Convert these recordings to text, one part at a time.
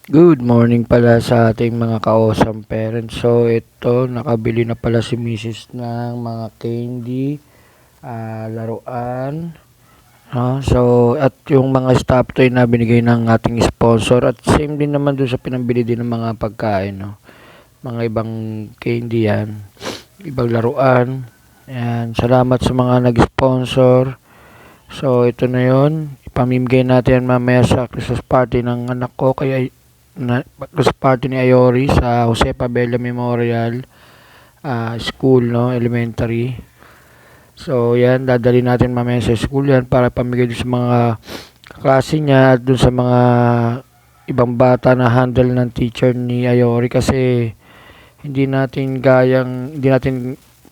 Good morning pala sa ating mga kaosang parents. So ito, nakabili na pala si Mrs. ng mga candy, laruan. No? So at yung mga stop toy na binigay ng ating sponsor at same din naman doon sa pinambili din ng mga pagkain. No? Mga ibang candy yan, ibang laruan. Yan, salamat sa mga nag-sponsor. So ito na yon, ipamimigay natin mamaya sa Christmas party ng anak ko kaya Christmas party ni Ayori sa Jose Pabella Memorial School, no, elementary. So yan, dadali natin mamaya sa school yan para pamigay sa mga klase niya at dun sa mga ibang bata na handle ng teacher ni Ayori kasi hindi natin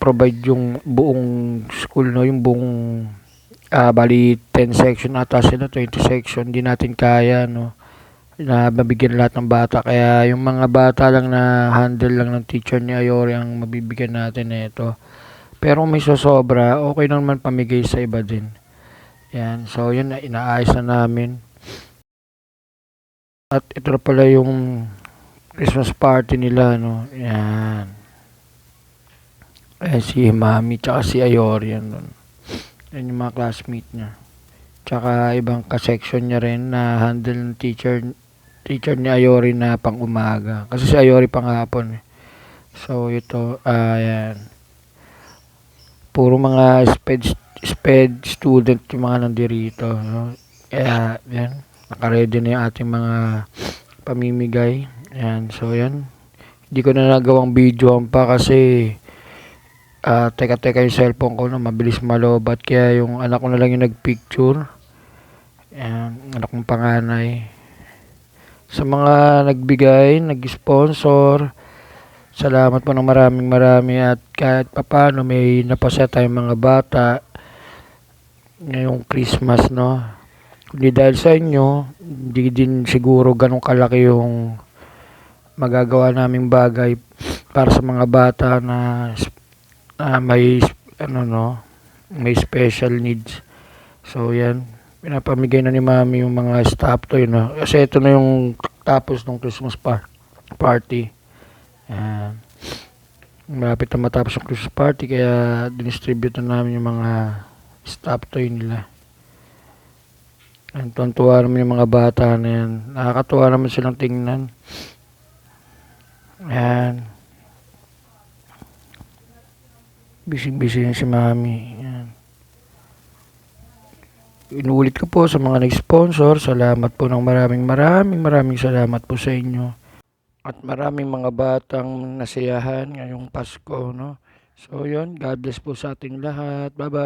provide yung buong school, no, yung buong bali 10 section ata sila, 20 section, di natin kaya, no, na mabigyan lahat ng bata. Kaya yung mga bata lang na handle lang ng teacher ni Ayori ang mabibigyan natin nito. Pero kung may sosobra, okay naman pamigay sa iba din. Yan, so yun na, inaayos na namin. At ito na pala yung Christmas party nila, no. Yan. Si Mami tsaka si Ayori yan nun. Yan yung mga classmate niya. Tsaka ibang ka-section niya rin na handle ng teacher ni Ayori na pang umaga. Kasi si Ayori pang hapon. So ito, yan. Puro mga sped student yung mga nandirito. No? Kaya yan, nakaready na yung ating mga pamimigay. Yan, so yan. Hindi ko na nagawang video pa kasi teka yung cellphone ko na mabilis malobat kaya yung anak ko na lang yung nagpicture. Ayan, anak kong panganay. Sa mga nagbigay, nag-sponsor, salamat po ng marami at kahit papano may napasa tayong mga bata ngayong Christmas, no. Hindi dahil sa inyo, hindi din siguro ganun kalaki yung magagawa naming bagay para sa mga bata na may may special needs. So yan, pinapamigay na ni Mami yung mga stop toy, no? Kasi ito na yung tapos ng Christmas party. Yan. Malapit na matapos yung Christmas party kaya dinistribute na namin yung mga stop toy nila. Ang tuwa naman yung mga bata na yan. Nakakatuwa naman silang tingnan. Yan. Busy yan si Mami. Yan. Inuulit ko po sa mga nag-sponsor, salamat po ng maraming salamat po sa inyo. At maraming mga batang nasiyahan ngayong Pasko, no. So yun, God bless po sa ating lahat. Bye-bye.